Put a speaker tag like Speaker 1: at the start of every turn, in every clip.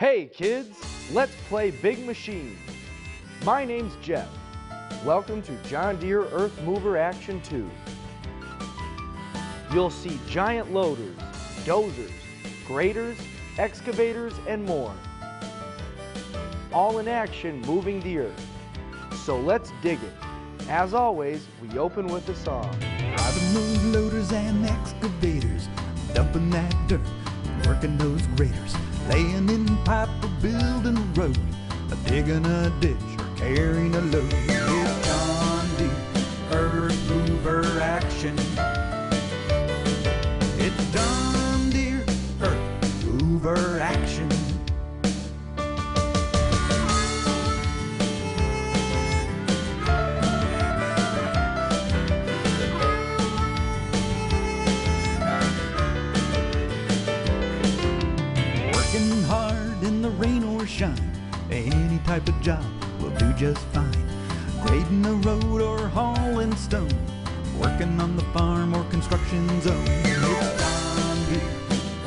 Speaker 1: Hey kids, let's play Big Machine. My name's Jeff. Welcome to John Deere Earth Mover Action 2. You'll see giant loaders, dozers, graders, excavators, and more. All in action moving the earth. So let's dig it. As always, we open with a song.
Speaker 2: Driving those loaders and excavators, dumping that dirt, working those graders, laying in pipe or building a road, digging a ditch or carrying a load. It's John Deere Earth Mover Action. It's John Deere Earth Mover Action. Working hard in the rain or shine, any type of job will do just fine. Grading a road or hauling stone, working on the farm or construction zone. It's John Deere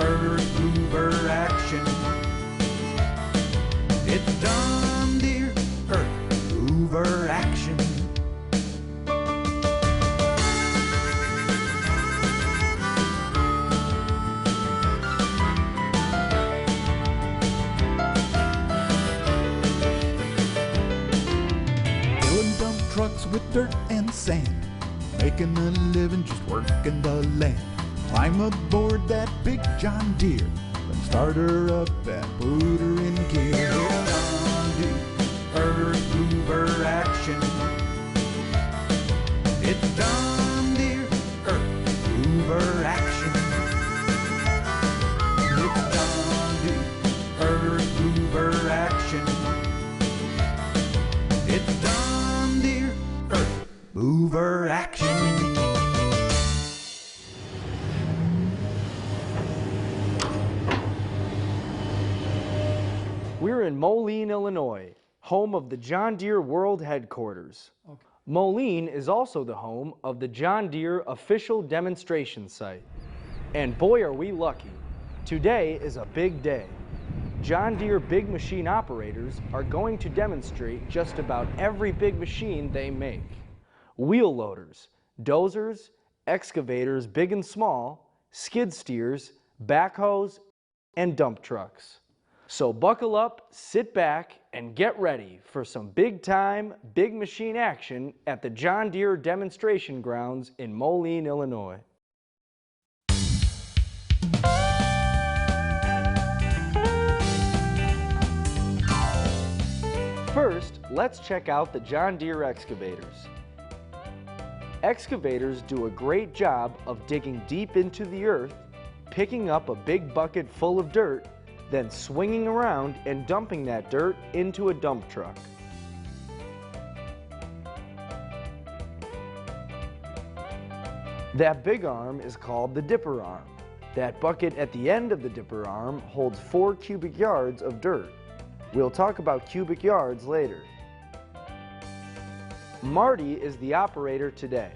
Speaker 2: Earth Mover Action. It's John Deere Earth Mover Action. Trucks with dirt and sand, making a living just working the land. Climb aboard that big John Deere, then start her up and put her in gear. John Deere Earth Mover Action. It's John Deere Earth Mover Action. It's John Deere Earth Mover Action. It's John Deere Earth Mover Action.
Speaker 1: We're in Moline, Illinois, home of the John Deere World Headquarters. Moline is also the home of the John Deere official demonstration site. And boy are we lucky. Today is a big day. John Deere big machine operators are going to demonstrate just about every big machine they make. Wheel loaders, dozers, excavators big and small, skid steers, backhoes, and dump trucks. So buckle up, sit back, and get ready for some big-time, big machine action at the John Deere demonstration grounds in Moline, Illinois. First, let's check out the John Deere excavators. Excavators do a great job of digging deep into the earth, picking up a big bucket full of dirt, then swinging around and dumping that dirt into a dump truck. That big arm is called the dipper arm. That bucket at the end of the dipper arm holds 4 cubic yards of dirt. We'll talk about cubic yards later. Marty is the operator today.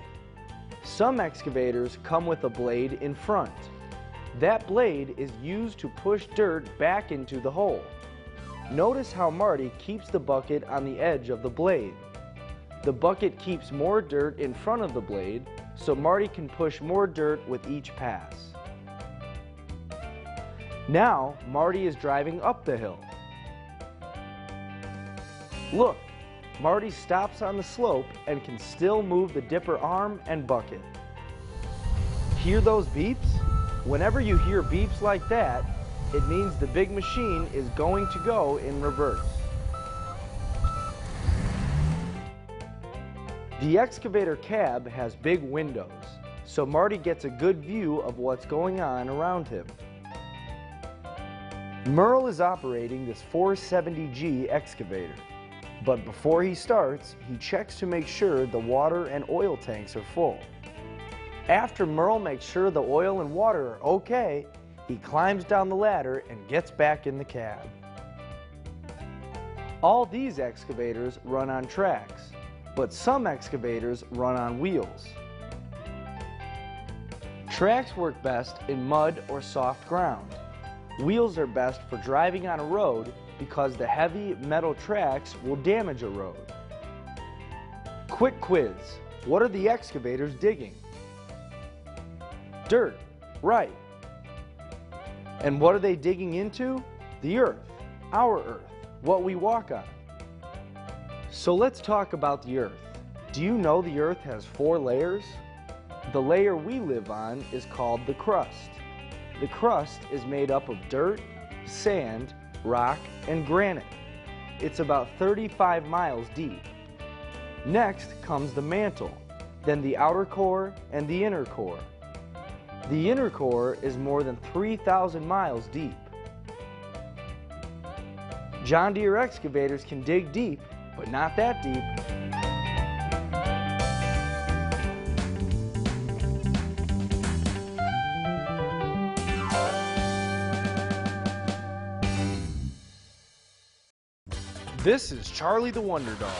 Speaker 1: Some excavators come with a blade in front. That blade is used to push dirt back into the hole. Notice how Marty keeps the bucket on the edge of the blade. The bucket keeps more dirt in front of the blade, so Marty can push more dirt with each pass. Now, Marty is driving up the hill. Look, Marty stops on the slope and can still move the dipper arm and bucket. Hear those beeps? Whenever you hear beeps like that, it means the big machine is going to go in reverse. The excavator cab has big windows, so Marty gets a good view of what's going on around him. Merle is operating this 470G excavator. But before he starts, he checks to make sure the water and oil tanks are full. After Merle makes sure the oil and water are okay, he climbs down the ladder and gets back in the cab. All these excavators run on tracks, but some excavators run on wheels. Tracks work best in mud or soft ground. Wheels are best for driving on a road because the heavy metal tracks will damage a road. Quick quiz. What are the excavators digging? Dirt. Right. And what are they digging into? The earth. Our earth. What we walk on. So let's talk about the earth. Do you know the earth has 4 layers? The layer we live on is called the crust. The crust is made up of dirt, sand, rock, and granite. It's about 35 miles deep. Next comes the mantle, then the outer core and the inner core. The inner core is more than 3,000 miles deep. John Deere excavators can dig deep, but not that deep. This is Charlie the Wonder Dog.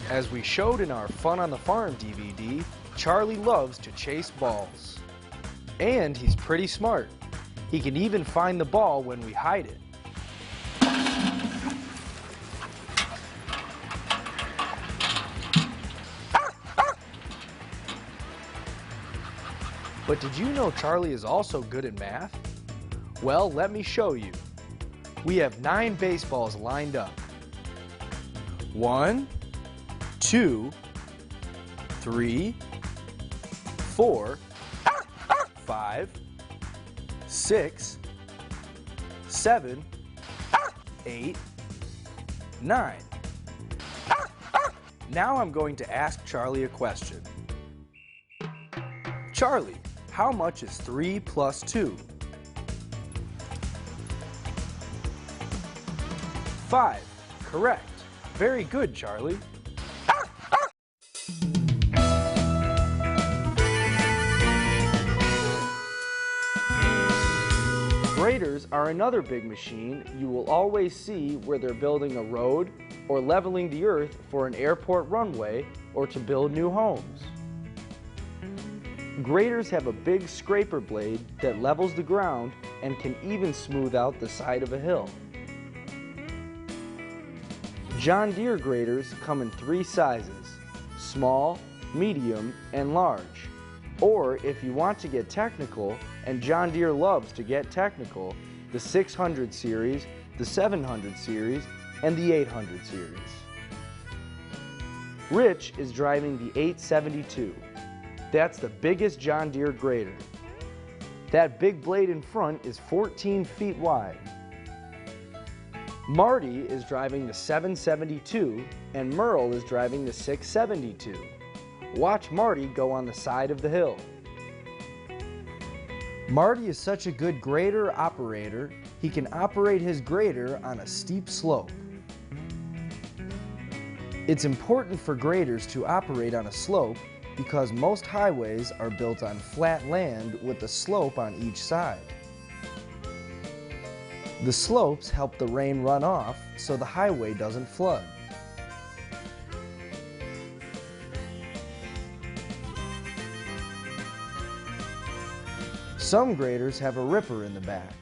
Speaker 1: As we showed in our Fun on the Farm DVD, Charlie loves to chase balls. And he's pretty smart. He can even find the ball when we hide it. But did you know Charlie is also good at math? Well, let me show you. We have 9 baseballs lined up. 1, 2, 3, 4, 5, 6, 7, 8, 9. Now I'm going to ask Charlie a question. Charlie, how much is 3 plus 2? 5. Correct. Very good, Charlie. Graders are another big machine you will always see where they're building a road or leveling the earth for an airport runway or to build new homes. Graders have a big scraper blade that levels the ground and can even smooth out the side of a hill. John Deere graders come in 3 sizes: small, medium, and large. Or if you want to get technical, and John Deere loves to get technical, the 600 series, the 700 series, and the 800 series. Rich is driving the 872. That's the biggest John Deere grader. That big blade in front is 14 feet wide. Marty is driving the 772 and Merle is driving the 672. Watch Marty go on the side of the hill. Marty is such a good grader operator, he can operate his grader on a steep slope. It's important for graders to operate on a slope because most highways are built on flat land with a slope on each side. The slopes help the rain run off so the highway doesn't flood. Some graders have a ripper in the back.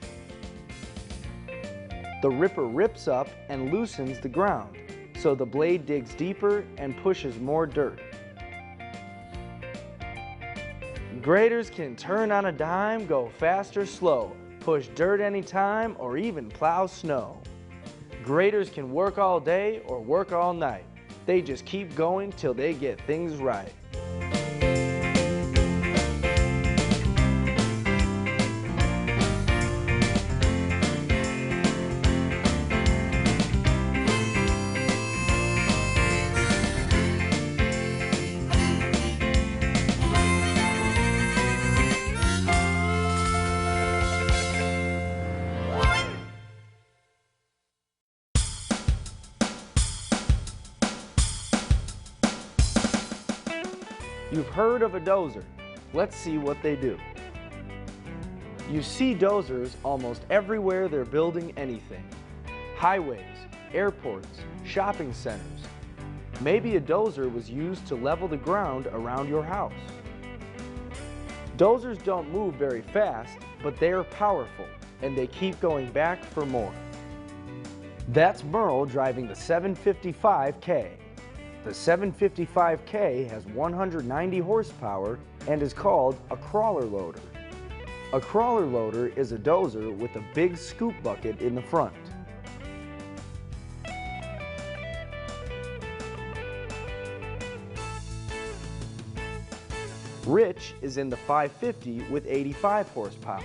Speaker 1: The ripper rips up and loosens the ground, so the blade digs deeper and pushes more dirt. Graders can turn on a dime, go fast or slow, push dirt anytime, or even plow snow. Graders can work all day or work all night. They just keep going till they get things right. You've heard of a dozer. Let's see what they do. You see dozers almost everywhere they're building anything. Highways, airports, shopping centers. Maybe a dozer was used to level the ground around your house. Dozers don't move very fast, but they are powerful. and they keep going back for more. That's Merle driving the 755K. The 755K has 190 horsepower and is called a crawler loader. A crawler loader is a dozer with a big scoop bucket in the front. Rich is in the 550 with 85 horsepower.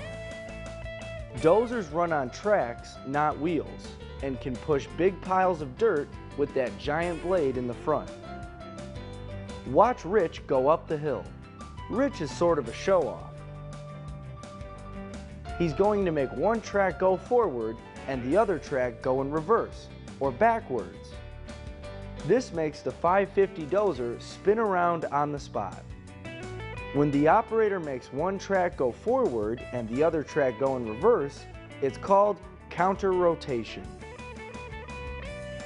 Speaker 1: Dozers run on tracks, not wheels, and can push big piles of dirt with that giant blade in the front. Watch Rich go up the hill. Rich is sort of a show-off. He's going to make one track go forward and the other track go in reverse, or backwards. This makes the 550 dozer spin around on the spot. When the operator makes one track go forward and the other track go in reverse, it's called counter rotation.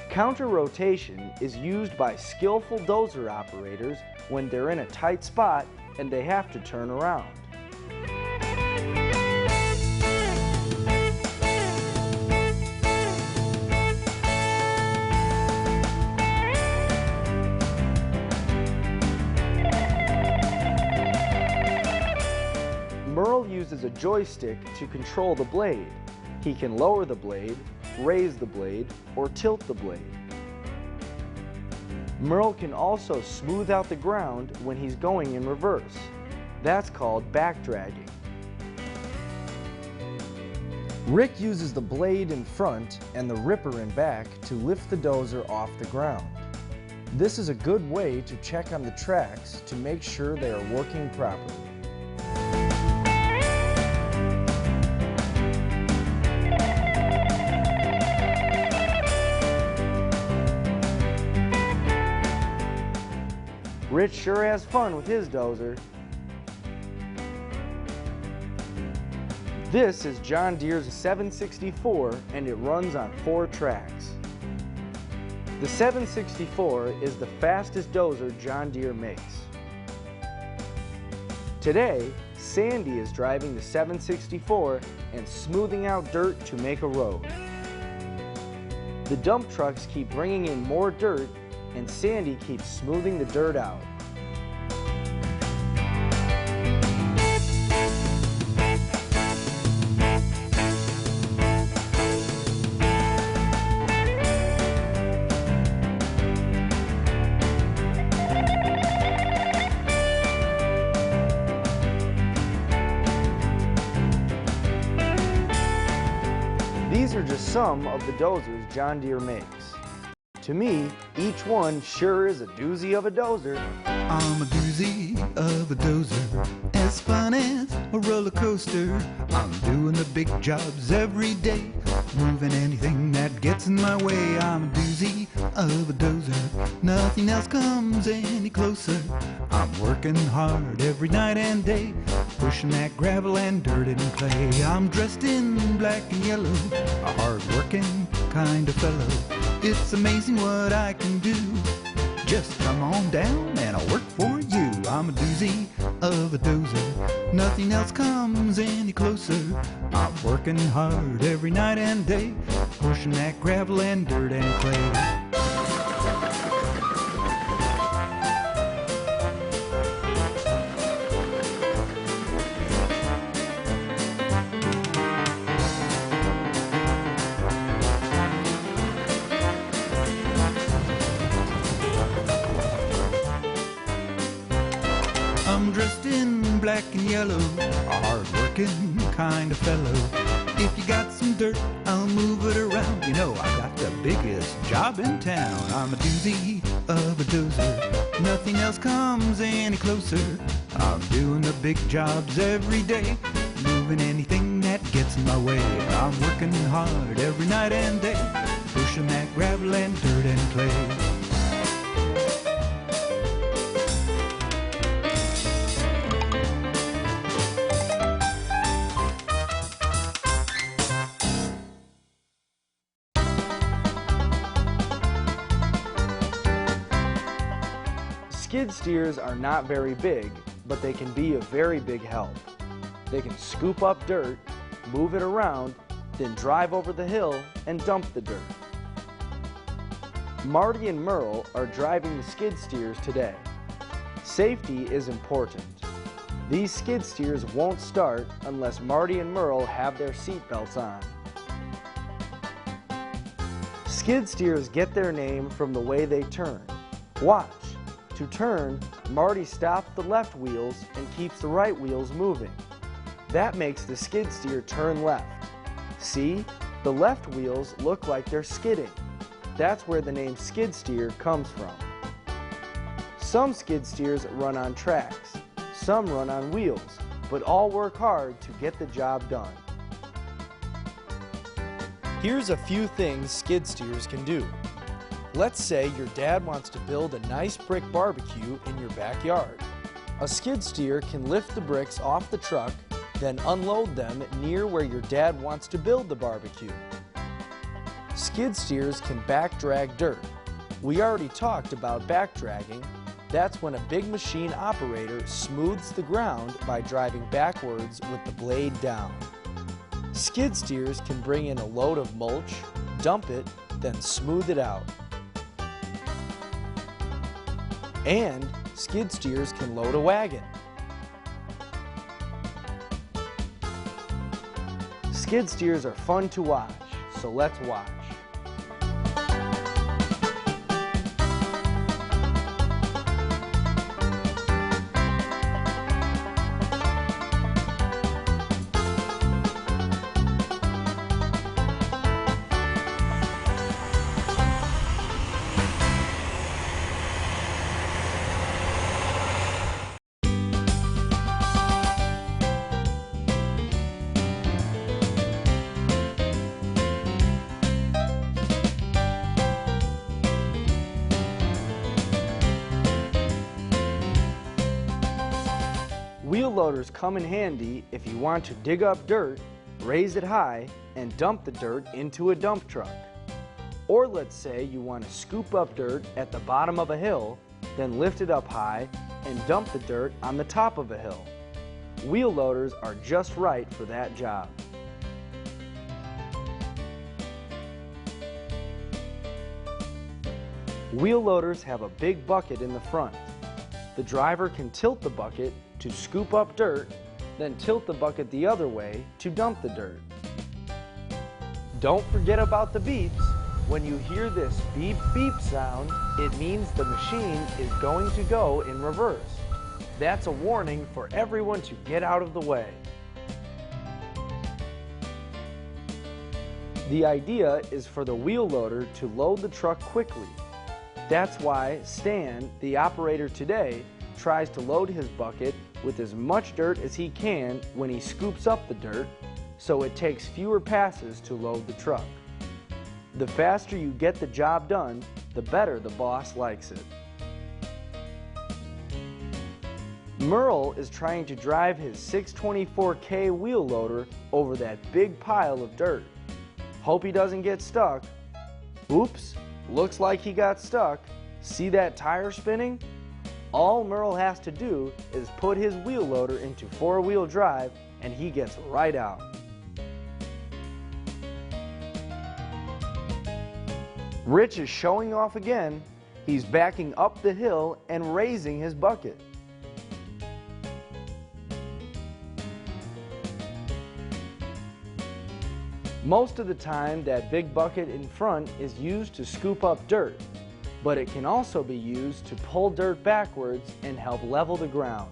Speaker 1: Counter rotation is used by skillful dozer operators when they're in a tight spot and they have to turn around. Merle uses a joystick to control the blade. He can lower the blade, raise the blade, or tilt the blade. Merle can also smooth out the ground when he's going in reverse. That's called backdragging. Rick uses the blade in front and the ripper in back to lift the dozer off the ground. This is a good way to check on the tracks to make sure they are working properly. Rich sure has fun with his dozer. This is John Deere's 764 and it runs on 4 tracks. The 764 is the fastest dozer John Deere makes. Today, Sandy is driving the 764 and smoothing out dirt to make a road. The dump trucks keep bringing in more dirt and Sandy keeps smoothing the dirt out. These are just some of the dozers John Deere makes. To me, each one sure is a doozy of a dozer.
Speaker 2: I'm a doozy of a dozer, as fun as a roller coaster. I'm doing the big jobs every day, moving anything that gets in my way. I'm a doozy of a dozer, nothing else comes any closer. I'm working hard every night and day, pushing that gravel and dirt and clay. I'm dressed in black and yellow, a hard-working kind of fellow. It's amazing what I can do. Just come on down and I'll work for you. I'm a doozy of a dozer, nothing else comes any closer. I'm working hard every night and day, pushing that gravel and dirt and clay. I'm dressed in black and yellow, a hard-working kind of fellow. If you got some dirt, I'll move it around. You know, I got the biggest job in town. I'm a doozy of a dozer, nothing else comes any closer. I'm doing the big jobs every day, moving anything that gets in my way. I'm working hard every night and day, pushing that gravel and dirt and clay.
Speaker 1: Skid steers are not very big, but they can be a very big help. They can scoop up dirt, move it around, then drive over the hill and dump the dirt. Marty and Merle are driving the skid steers today. Safety is important. These skid steers won't start unless Marty and Merle have their seat belts on. Skid steers get their name from the way they turn. Watch. To turn, Marty stops the left wheels and keeps the right wheels moving. That makes the skid steer turn left. See? The left wheels look like they're skidding. That's where the name skid steer comes from. Some skid steers run on tracks. Some run on wheels, but all work hard to get the job done. Here's a few things skid steers can do. Let's say your dad wants to build a nice brick barbecue in your backyard. A skid steer can lift the bricks off the truck, then unload them near where your dad wants to build the barbecue. Skid steers can back drag dirt. We already talked about back dragging. That's when a big machine operator smooths the ground by driving backwards with the blade down. Skid steers can bring in a load of mulch, dump it, then smooth it out. And skid steers can load a wagon. Skid steers are fun to watch, so let's watch. Wheel loaders come in handy if you want to dig up dirt, raise it high, and dump the dirt into a dump truck. Or let's say you want to scoop up dirt at the bottom of a hill, then lift it up high and dump the dirt on the top of a hill. Wheel loaders are just right for that job. Wheel loaders have a big bucket in the front. The driver can tilt the bucket to scoop up dirt, then tilt the bucket the other way to dump the dirt. Don't forget about the beeps. When you hear this beep beep sound, it means the machine is going to go in reverse. That's a warning for everyone to get out of the way. The idea is for the wheel loader to load the truck quickly. That's why Stan, the operator today, tries to load his bucket with as much dirt as he can when he scoops up the dirt, so it takes fewer passes to load the truck. The faster you get the job done, the better the boss likes it. Merle is trying to drive his 624K wheel loader over that big pile of dirt. Hope he doesn't get stuck. Oops, looks like he got stuck. See that tire spinning? All Merle has to do is put his wheel loader into four-wheel drive and he gets right out. Rich is showing off again. He's backing up the hill and raising his bucket. Most of the time, that big bucket in front is used to scoop up dirt, but it can also be used to pull dirt backwards and help level the ground.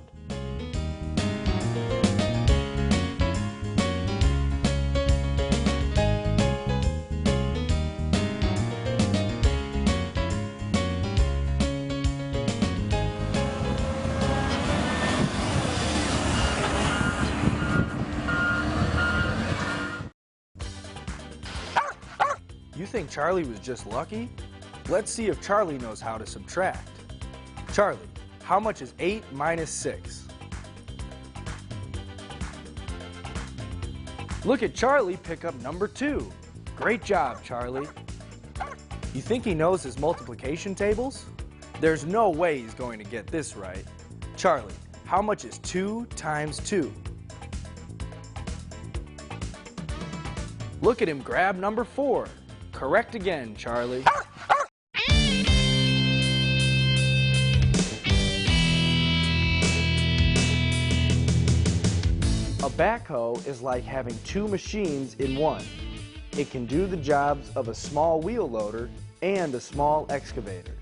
Speaker 1: You think Charlie was just lucky? Let's see if Charlie knows how to subtract. Charlie, how much is 8 minus 6? Look at Charlie pick up number 2. Great job, Charlie. You think he knows his multiplication tables? There's no way he's going to get this right. Charlie, how much is 2 times 2? Look at him grab number 4. Correct again, Charlie. A backhoe is like having 2 machines in one. It can do the jobs of a small wheel loader and a small excavator.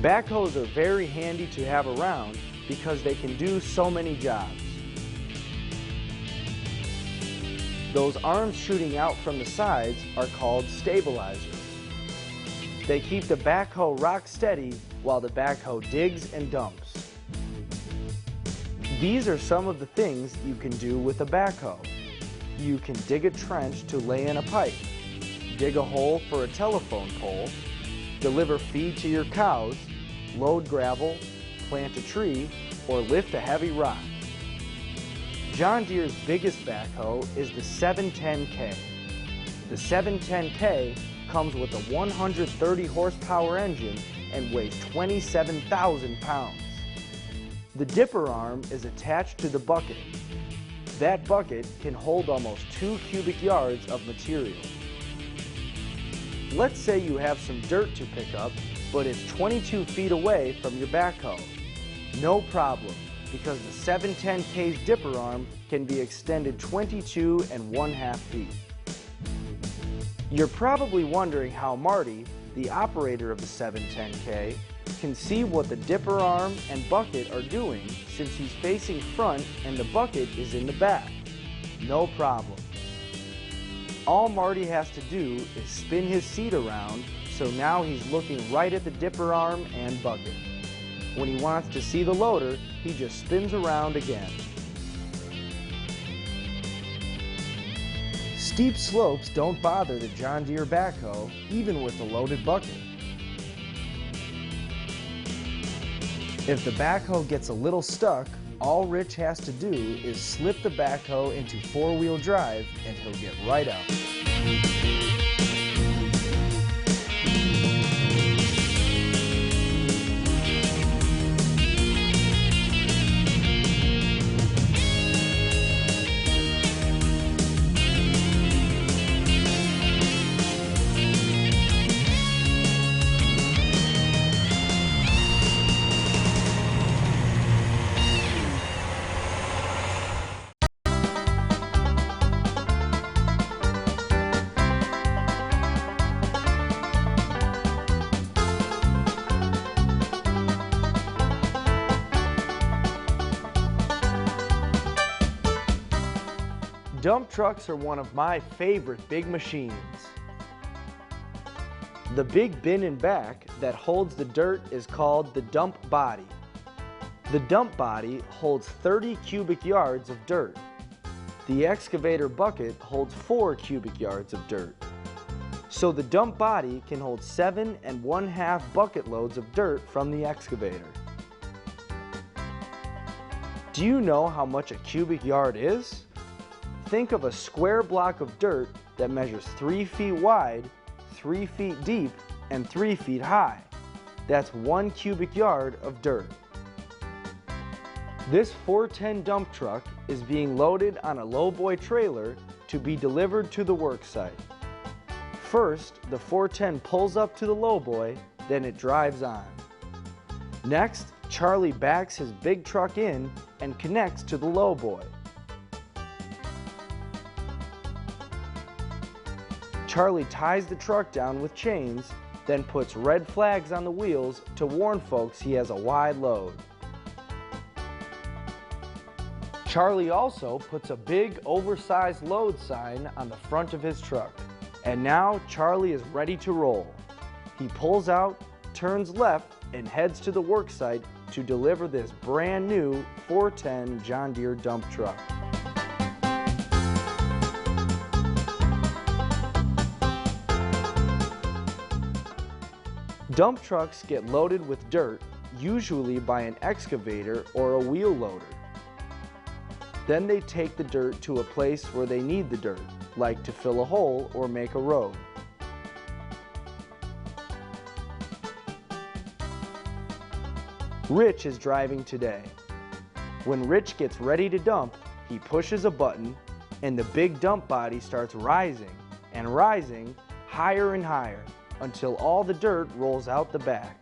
Speaker 1: Backhoes are very handy to have around because they can do so many jobs. Those arms shooting out from the sides are called stabilizers. They keep the backhoe rock steady while the backhoe digs and dumps. These are some of the things you can do with a backhoe. You can dig a trench to lay in a pipe, dig a hole for a telephone pole, deliver feed to your cows, load gravel, plant a tree, or lift a heavy rock. John Deere's biggest backhoe is the 710K. The 710K comes with a 130 horsepower engine and weighs 27,000 pounds. The dipper arm is attached to the bucket. That bucket can hold almost 2 cubic yards of material. Let's say you have some dirt to pick up, but it's 22 feet away from your backhoe. No problem, because the 710K's dipper arm can be extended 22 1/2 feet. You're probably wondering how Marty, the operator of the 710K, can see what the dipper arm and bucket are doing since he's facing front and the bucket is in the back. No problem. All Marty has to do is spin his seat around, so now he's looking right at the dipper arm and bucket. When he wants to see the loader, he just spins around again. Steep slopes don't bother the John Deere backhoe, even with a loaded bucket. If the backhoe gets a little stuck, all Rich has to do is slip the backhoe into 4-wheel drive and he'll get right out. Dump trucks are one of my favorite big machines. The big bin in back that holds the dirt is called the dump body. The dump body holds 30 cubic yards of dirt. The excavator bucket holds 4 cubic yards of dirt. So the dump body can hold 7 1/2 bucket loads of dirt from the excavator. Do you know how much a cubic yard is? Think of a square block of dirt that measures 3 feet wide, 3 feet deep, and 3 feet high. That's 1 cubic yard of dirt. This 410 dump truck is being loaded on a lowboy trailer to be delivered to the work site. First, the 410 pulls up to the lowboy, then it drives on. Next, Charlie backs his big truck in and connects to the lowboy. Charlie ties the truck down with chains, then puts red flags on the wheels to warn folks he has a wide load. Charlie also puts a big oversized load sign on the front of his truck. And now Charlie is ready to roll. He pulls out, turns left, and heads to the work site to deliver this brand new 410 John Deere dump truck. Dump trucks get loaded with dirt, usually by an excavator or a wheel loader. Then they take the dirt to a place where they need the dirt, like to fill a hole or make a road. Rich is driving today. When Rich gets ready to dump, he pushes a button, and the big dump body starts rising and rising higher and higher until all the dirt rolls out the back.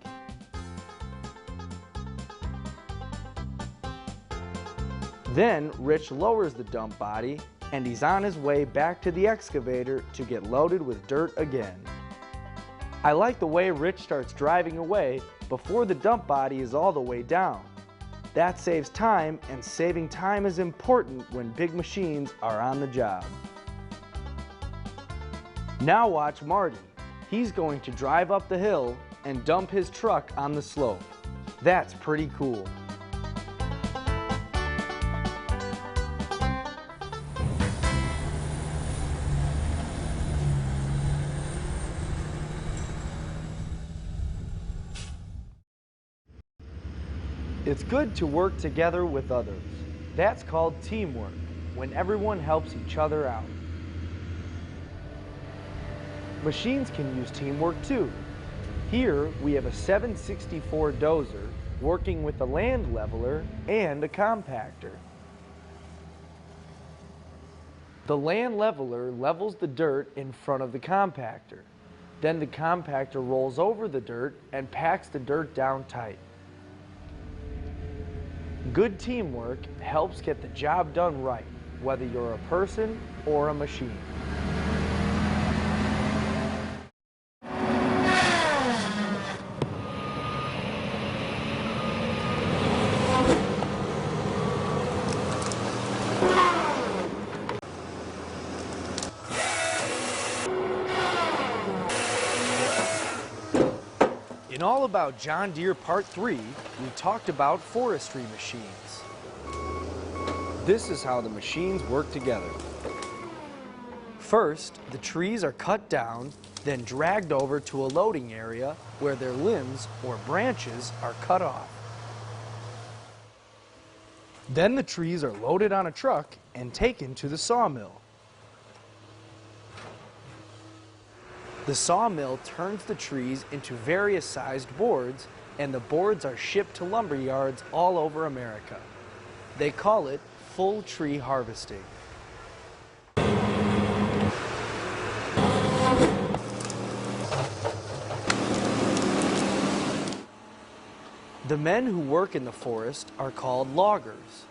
Speaker 1: Then Rich lowers the dump body and he's on his way back to the excavator to get loaded with dirt again. I like the way Rich starts driving away before the dump body is all the way down. That saves time, and saving time is important when big machines are on the job. Now watch Marty. He's going to drive up the hill and dump his truck on the slope. That's pretty cool. It's good to work together with others. That's called teamwork, when everyone helps each other out. Machines can use teamwork too. Here we have a 764 dozer working with a land leveler and a compactor. The land leveler levels the dirt in front of the compactor. Then the compactor rolls over the dirt and packs the dirt down tight. Good teamwork helps get the job done right, whether you're a person or a machine. In All About John Deere Part 3, we talked about forestry machines. This is how the machines work together. First, the trees are cut down, then dragged over to a loading area where their limbs or branches are cut off. Then the trees are loaded on a truck and taken to the sawmill. The sawmill turns the trees into various sized boards, and the boards are shipped to lumber yards all over America. They call it full tree harvesting. The men who work in the forest are called loggers.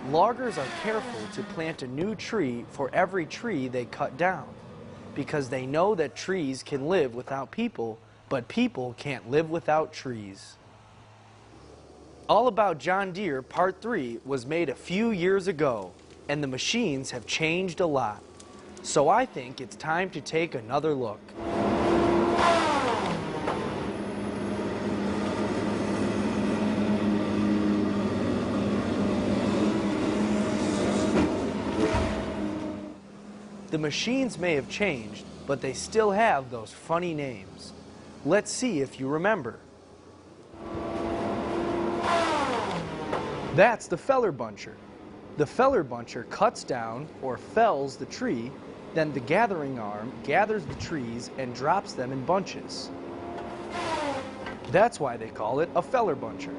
Speaker 1: Loggers are careful to plant a new tree for every tree they cut down, because they know that trees can live without people, but people can't live without trees. All About John Deere Part 3 was made a few years ago, and the machines have changed a lot. So I think it's time to take another look. The machines may have changed, but they still have those funny names. Let's see if you remember. That's the feller buncher. The feller buncher cuts down or fells the tree, then the gathering arm gathers the trees and drops them in bunches. That's why they call it a feller buncher.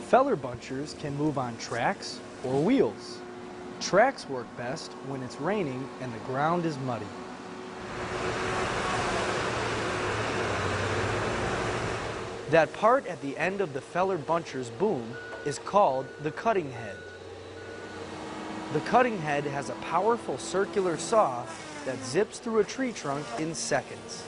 Speaker 1: Feller bunchers can move on tracks or wheels. Tracks work best when it's raining and the ground is muddy. That part at the end of the feller buncher's boom is called the cutting head. The cutting head has a powerful circular saw that zips through a tree trunk in seconds.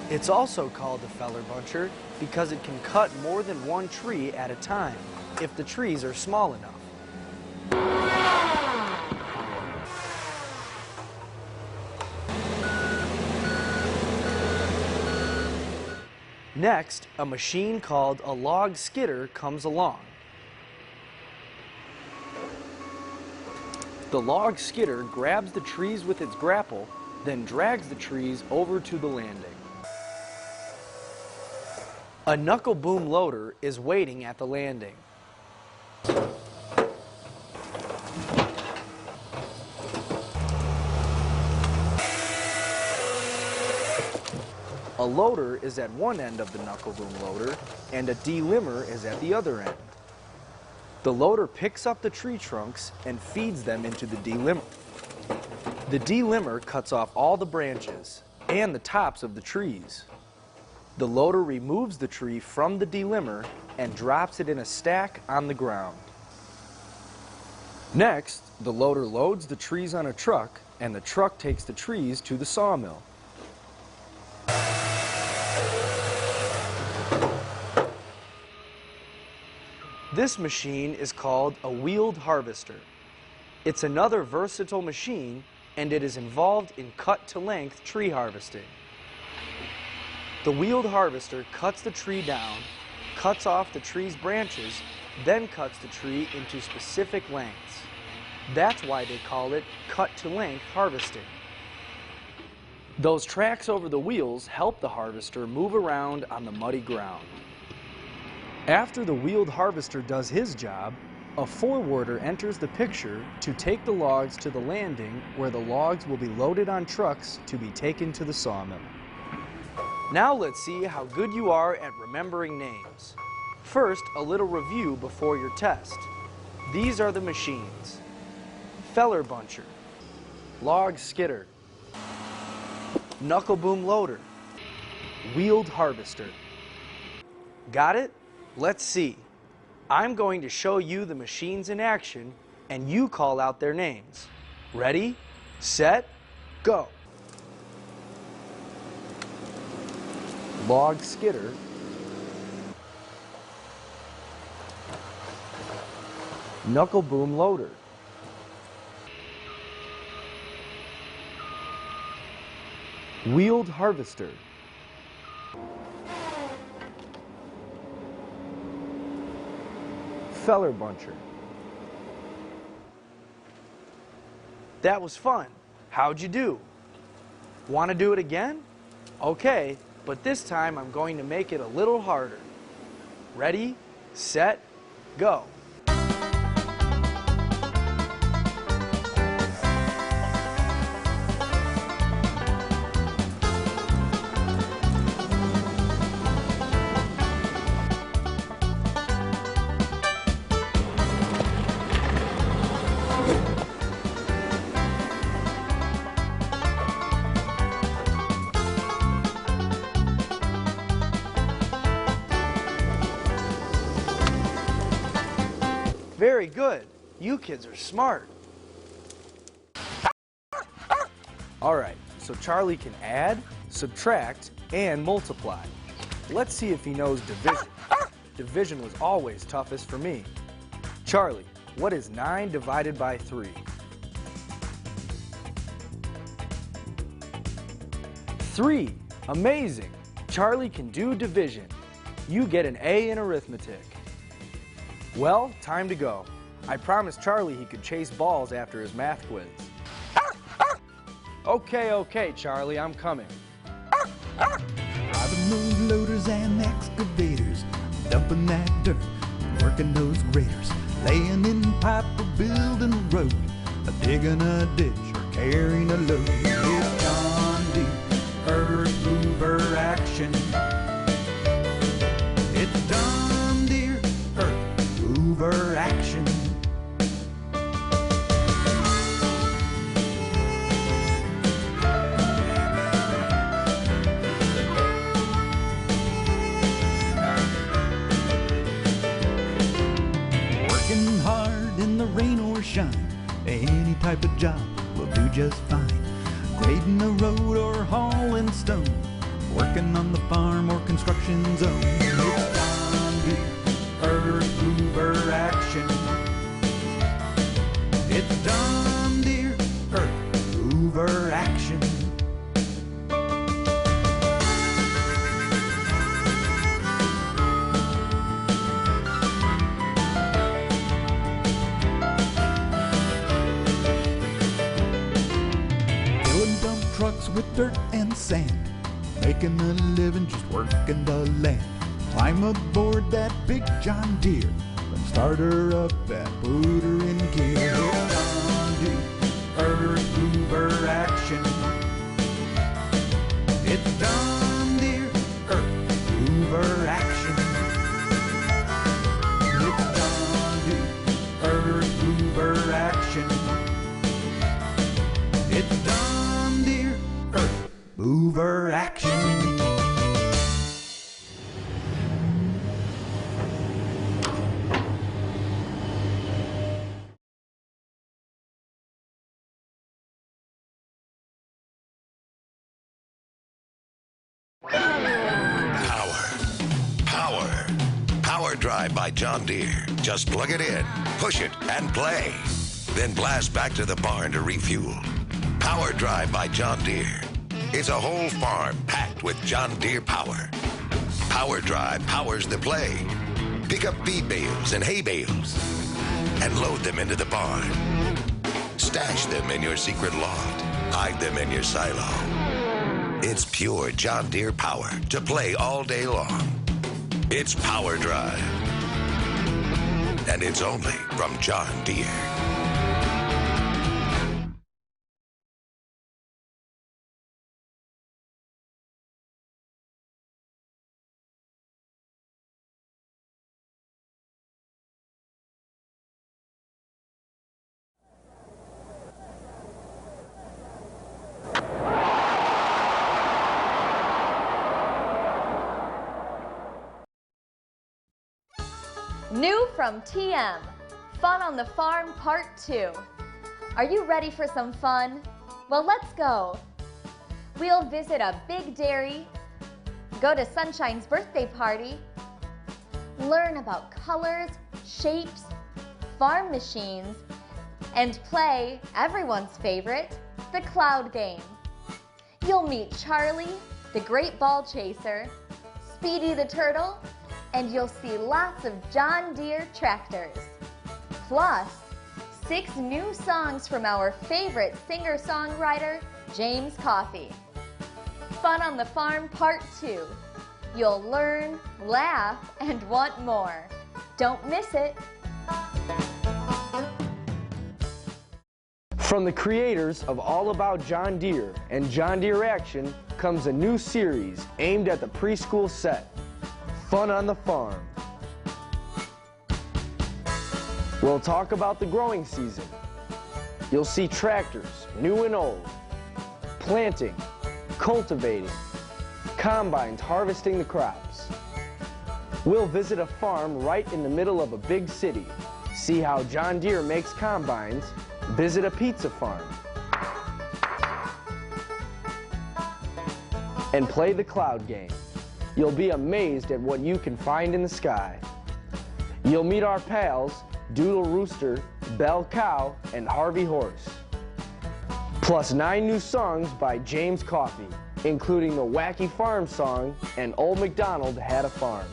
Speaker 1: It's also called the feller buncher because it can cut more than one tree at a time if the trees are small enough. Next, a machine called a log skidder comes along. The log skidder grabs the trees with its grapple, then drags the trees over to the landing. A knuckle boom loader is waiting at the landing. A loader is at one end of the knuckle boom loader, and a delimber is at the other end. The loader picks up the tree trunks and feeds them into the delimber. The delimber cuts off all the branches and the tops of the trees. The loader removes the tree from the delimber and drops it in a stack on the ground. Next, the loader loads the trees on a truck, and the truck takes the trees to the sawmill. This machine is called a wheeled harvester. It's another versatile machine, and it is involved in cut-to-length tree harvesting. The wheeled harvester cuts the tree down, cuts off the tree's branches, then cuts the tree into specific lengths. That's why they call it cut-to-length harvesting. Those tracks over the wheels help the harvester move around on the muddy ground. After the wheeled harvester does his job, a forwarder enters the picture to take the logs to the landing where the logs will be loaded on trucks to be taken to the sawmill. Now let's see how good you are at remembering names. First, a little review before your test. These are the machines: feller buncher, log skidder, knuckle boom loader, wheeled harvester. Got it? Let's see. I'm going to show you the machines in action, and you call out their names. Ready, set, go. Log skidder, knuckle boom loader, wheeled harvester, feller buncher. That was fun. How'd you do? Want to do it again? Okay, but this time I'm going to make it a little harder. Ready, set, go. Very good. You kids are smart. All right, so Charlie can add, subtract, and multiply. Let's see if he knows division. Division was always toughest for me. Charlie, what is 9 divided by 3? 3. Amazing. Charlie can do division. You get an A in arithmetic. Well, time to go. I promised Charlie he could chase balls after his math quiz. Okay, Charlie, I'm coming.
Speaker 2: Driving those loaders and excavators, dumping that dirt, working those graders, laying in pipe or building a road, digging a ditch or carrying a load. It's John Deere, earth mover action. It's John Deere, earth mover action. Working hard in the rain or shine, any type of job will do just fine. Grading a road or hauling stone, working on the farm or construction zone. It's John Deere, earth mover action. It's John Deere, earth mover action. Filling dump trucks with dirt and sand, making a living just working the land. Climb aboard that big John Deere, then start her up and put her in gear. It's John Deere, earth mover action. It's John Deere, earth mover action. It's John Deere,
Speaker 3: Drive by John Deere. Just plug it in, push it, and play. Then blast back to the barn to refuel. Power Drive by John Deere. It's a whole farm packed with John Deere power. Power Drive powers the play. Pick up feed bales and hay bales and load them into the barn. Stash them in your secret loft. Hide them in your silo. It's pure John Deere power to play all day long. It's Power Drive. And it's only from John Deere.
Speaker 4: New from TM, Fun on the Farm Part 2. Are you ready for some fun? Well, let's go. We'll visit a big dairy, go to Sunshine's birthday party, learn about colors, shapes, farm machines, and play everyone's favorite, the cloud game. You'll meet Charlie, the great ball chaser, Speedy the turtle, and you'll see lots of John Deere tractors. Plus, 6 new songs from our favorite singer-songwriter, James Coffey. Fun on the Farm Part 2. You'll learn, laugh, and want more. Don't miss it.
Speaker 1: From the creators of All About John Deere and John Deere Action comes a new series aimed at the preschool set, Fun on the Farm. We'll talk about the growing season. You'll see tractors, new and old, planting, cultivating, combines harvesting the crops. We'll visit a farm right in the middle of a big city, see how John Deere makes combines, visit a pizza farm, and play the cloud game. You'll be amazed at what you can find in the sky. You'll meet our pals, Doodle Rooster, Bell Cow, and Harvey Horse. Plus 9 new songs by James Coffey, including the Wacky Farm song and Old MacDonald Had a Farm.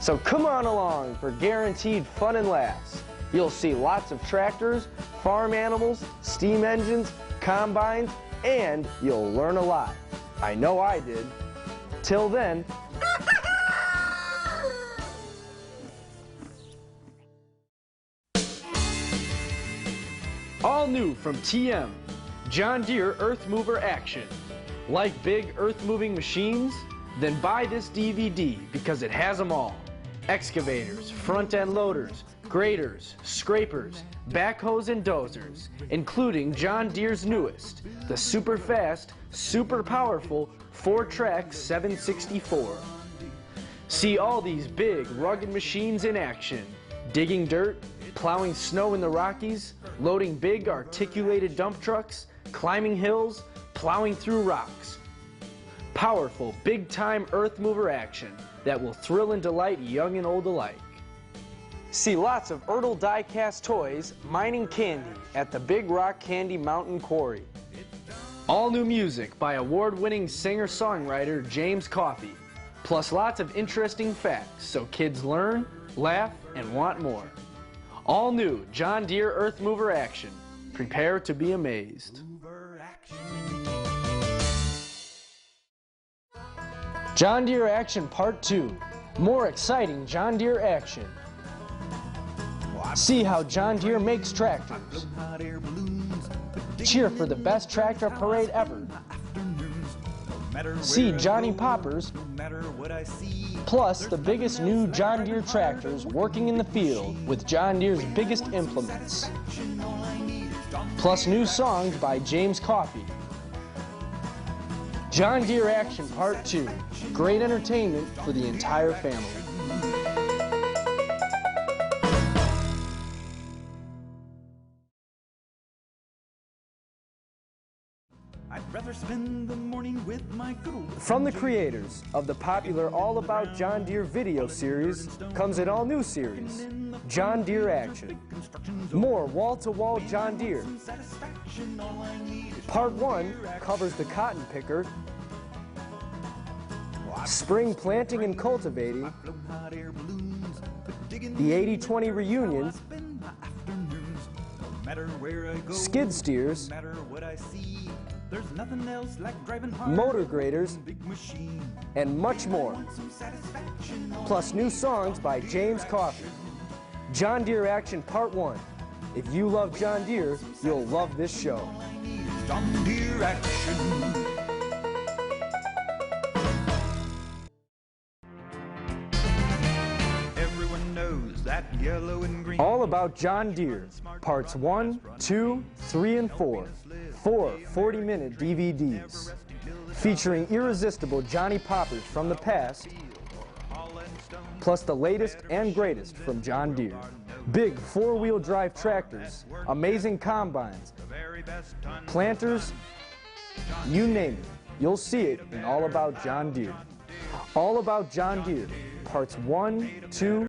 Speaker 1: So come on along for guaranteed fun and laughs. You'll see lots of tractors, farm animals, steam engines, combines, and you'll learn a lot. I know I did. Till then, all new from TM, John Deere Earth Mover Action. Like big earth-moving machines? Then buy this DVD because it has them all. Excavators, front-end loaders, graders, scrapers, backhoes, and dozers, including John Deere's newest, the super fast, super powerful 4-track 764. See all these big, rugged machines in action, digging dirt, plowing snow in the Rockies, loading big articulated dump trucks, climbing hills, plowing through rocks. Powerful, big-time earth mover action that will thrill and delight young and old alike. See lots of Ertl die-cast toys, mining candy at the Big Rock Candy Mountain Quarry. All new music by award-winning singer-songwriter James Coffey, plus lots of interesting facts so kids learn, laugh, and want more. All new John Deere Earth Mover Action. Prepare to be amazed. John Deere Action Part 2. More exciting John Deere action. See how John Deere makes tractors. Cheer for the best tractor parade ever. See Johnny Poppers, plus the biggest new John Deere tractors working in the field with John Deere's biggest implements. Plus new songs by James Coffey. John Deere Action Part 2. Great entertainment for the entire family.
Speaker 2: I'd rather spend the morning with my good old
Speaker 1: From the creators of the popular All About John Deere video series comes an all-new series, John Deere Action. More wall-to-wall John Deere. Part 1 covers the cotton picker, spring planting and cultivating, the 80-20 reunion, skid steers, motor graders, and much more. Plus new songs by James Coffey. John Deere Action Part 1. If you love John Deere, you'll love this show.
Speaker 2: John Deere Action. Everyone knows that yellow and green.
Speaker 1: All About John Deere, Parts 1, 2, 3, and 4. 4 40-minute DVDs featuring irresistible Johnny Poppers from the past, plus the latest and greatest from John Deere. Big four-wheel drive tractors, amazing combines, planters, you name it, you'll see it in All About John Deere. All About John Deere, Parts 1, 2,